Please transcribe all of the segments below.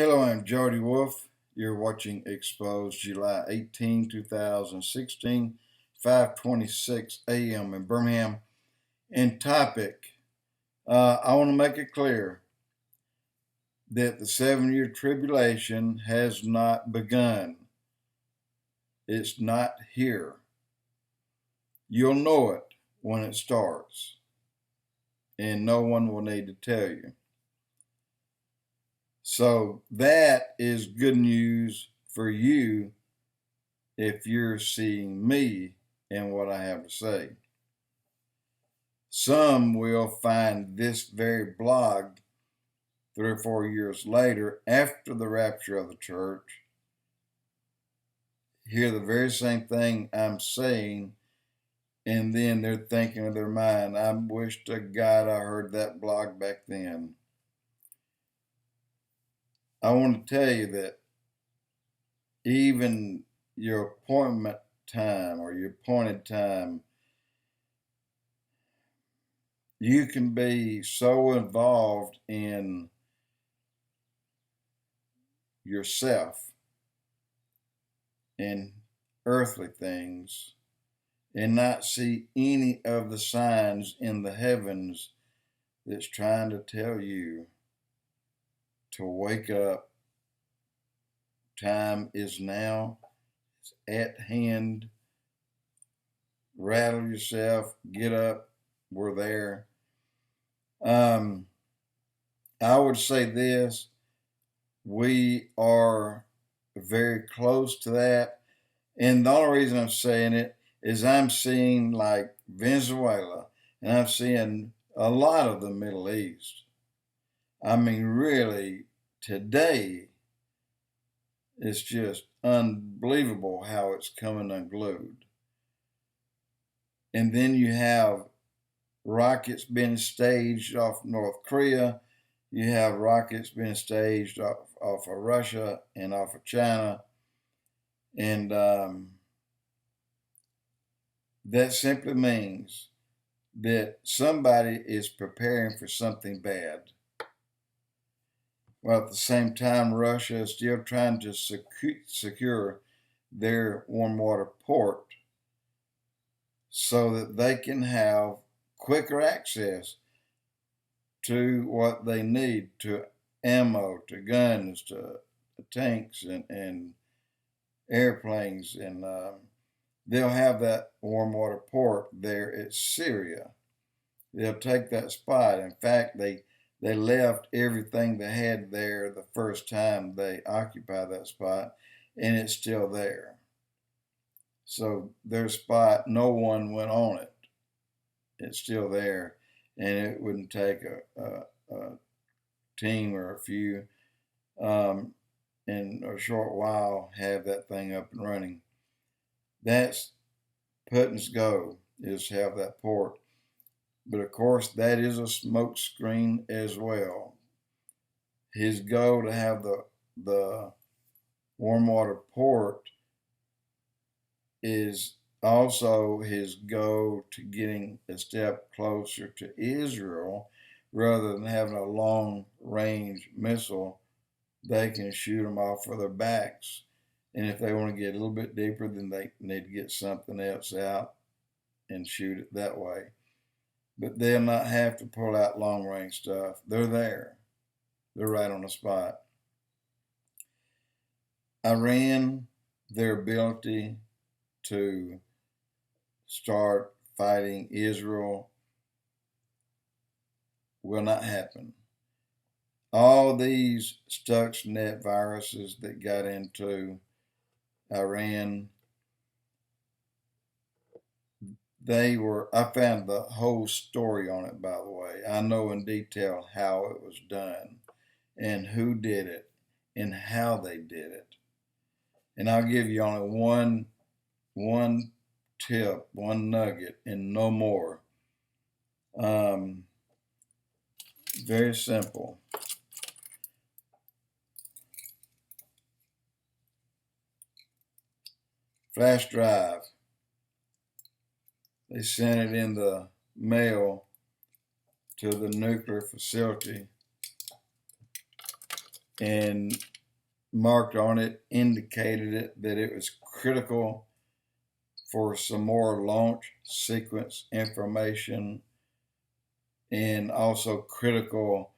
Hello, I'm Jody Wolfe. You're watching Expoz, July 18, 2016, 5:26 a.m. in Birmingham. And topic, I want to make it clear that the 7-year tribulation has not begun. It's not here. You'll know it when it starts, and no one will need to tell you. So that is good news for you if you're seeing me and what I have to say. Some will find this very blog 3 or 4 years later, after the rapture of the church, hear the very same thing I'm saying, and then they're thinking in their mind, I wish to God I heard that blog back then. I want to tell you that even your appointment time or your appointed time, you can be so involved in yourself and earthly things and not see any of the signs in the heavens that's trying to tell you to wake up. Time is now. It's at hand. Rattle yourself. Get up. We're there. I would say this. We are very close to that. And the only reason I'm saying it is I'm seeing like Venezuela, and I'm seeing a lot of the Middle East. I mean, really, today, it's just unbelievable how it's coming unglued. And then you have rockets being staged off North Korea. You have rockets being staged off of Russia and off of China. And that simply means that somebody is preparing for something bad. Well, at the same time, Russia is still trying to secure their warm water port so that they can have quicker access to what they need, to ammo, to guns, to tanks and airplanes. And they'll have that warm water port there at Syria. They'll take that spot. In fact, they left everything they had there the first time they occupied that spot, and it's still there. So their spot, no one went on it. It's still there, and it wouldn't take a team or a few in a short while have that thing up and running. That's Putin's goal, is to have that port. But of course, that is a smoke screen as well. His goal to have the warm water port is also his goal to getting a step closer to Israel, rather than having a long-range missile. They can shoot them off of their backs. And if they want to get a little bit deeper, then they need to get something else out and shoot it that way. But they'll not have to pull out long-range stuff. They're there. They're right on the spot. Iran, their ability to start fighting Israel will not happen. All these Stuxnet viruses that got into Iran, I found the whole story on it, by the way. I know in detail how it was done and who did it and how they did it. And I'll give you only one tip, one nugget, and no more. Very simple. Flash drive. They sent it in the mail to the nuclear facility, and marked on it indicated it that it was critical for some more launch sequence information, and also critical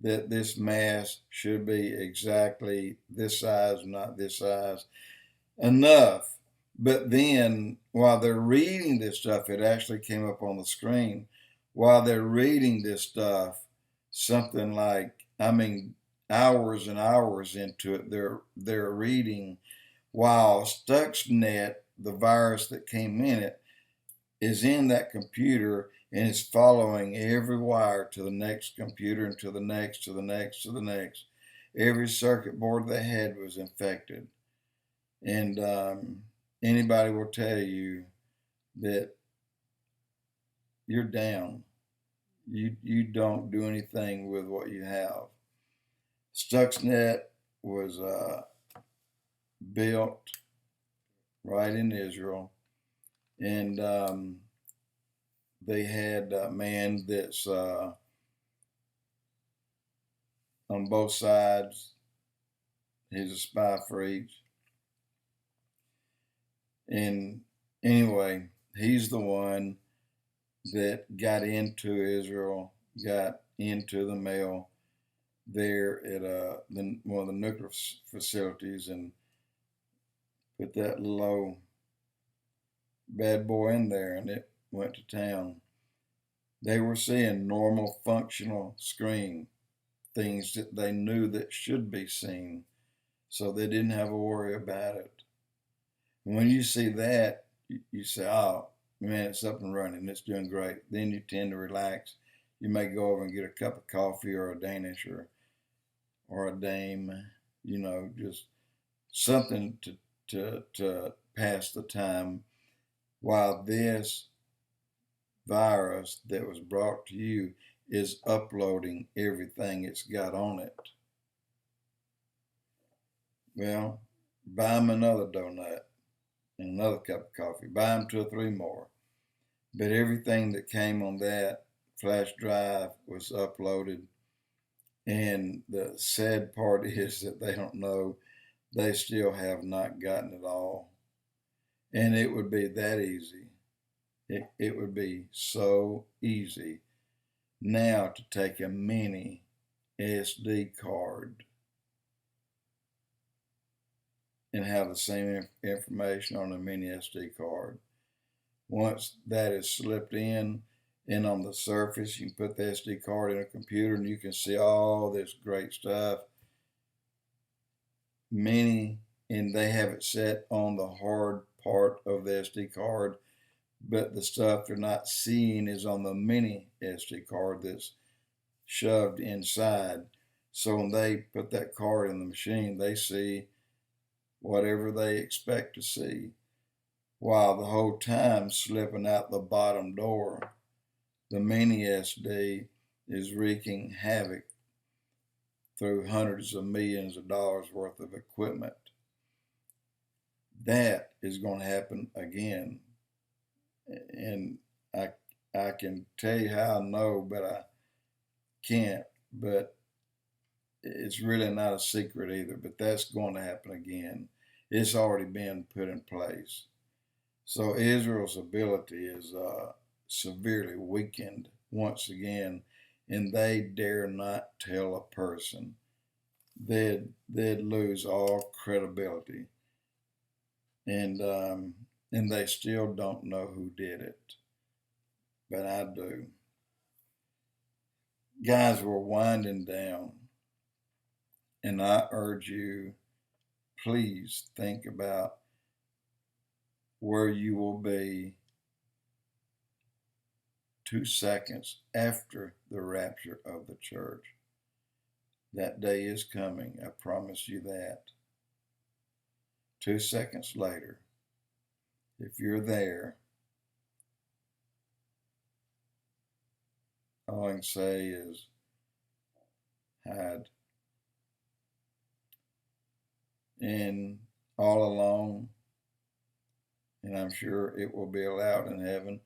that this mast should be exactly this size, not this size. Enough. But then while they're reading this stuff, it actually came up on the screen. While they're reading this stuff, something like, hours and hours into it, they're reading, while Stuxnet, the virus that came in it, is in that computer and is following every wire to the next computer and to the next, to the next, to the next. Every circuit board they had was infected. And anybody will tell you that you're down. You don't do anything with what you have. Stuxnet was built right in Israel, and they had a man that's on both sides. He's a spy for each. And anyway, he's the one that got into Israel, got into the mail there at one of the nuclear facilities, and put that little bad boy in there, and it went to town. They were seeing normal functional screen, things that they knew that should be seen, so they didn't have a worry about it. And when you see that, you say, oh, man, it's up and running, it's doing great. Then you tend to relax. You may go over and get a cup of coffee or a Danish or a Dame, just something to pass the time, while this virus that was brought to you is uploading everything it's got on it. Well, buy them another donut and another cup of coffee. Buy them 2 or 3 more. But everything that came on that flash drive was uploaded. And the sad part is that they don't know, they still have not gotten it all. And it would be that easy. It would be so easy now to take a mini SD card and have the same information on a mini SD card. Once that is slipped in, and on the surface, you can put the SD card in a computer and you can see all this great stuff. And they have it set on the hard part of the SD card, but the stuff they're not seeing is on the mini SD card that's shoved inside. So when they put that card in the machine, they see whatever they expect to see, while the whole time slipping out the bottom door, the mini SD is wreaking havoc through hundreds of millions of dollars worth of equipment. That is going to happen again. And I can tell you how I know, but I can't. But it's really not a secret either. But that's going to happen again. It's already been put in place. So Israel's ability is severely weakened once again, and they dare not tell a person. They'd lose all credibility, and they still don't know who did it, but I do. Guys, we're winding down, and I urge you, please think about where you will be 2 seconds after the rapture of the church. That day is coming, I promise you that. 2 seconds later, if you're there, all I can say is hide. And all along, and I'm sure it will be allowed in heaven,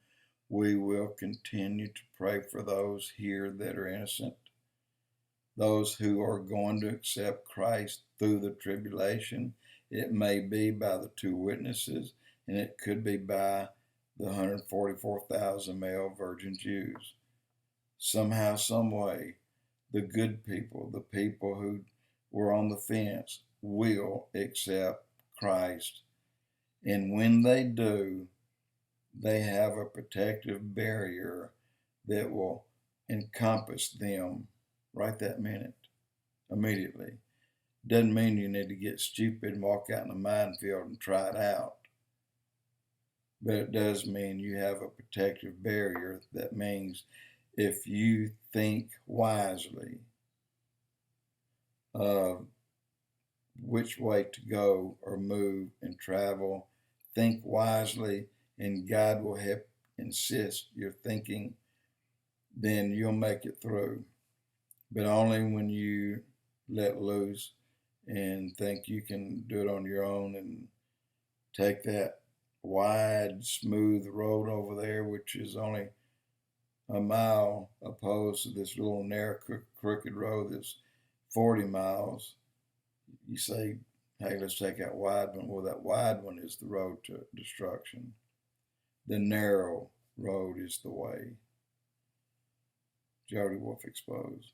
we will continue to pray for those here that are innocent. those who are going to accept Christ through the tribulation. It may be by the two witnesses, and it could be by the 144,000 male virgin Jews. Somehow, some way, the good people, the people who were on the fence, will accept Christ. And when they do, they have a protective barrier that will encompass them right that minute, immediately. Doesn't mean you need to get stupid and walk out in a minefield and try it out. But it does mean you have a protective barrier. That means if you think wisely of which way to go or move and travel, think wisely, and God will help insist your thinking, then you'll make it through. But only when you let loose and think you can do it on your own and take that wide, smooth road over there, which is only a mile, opposed to this little narrow, crooked road that's 40 miles. You say, hey, let's take that wide one. Well, that wide one is the road to destruction. The narrow road is the way. Jody, Wolfe, Expoz.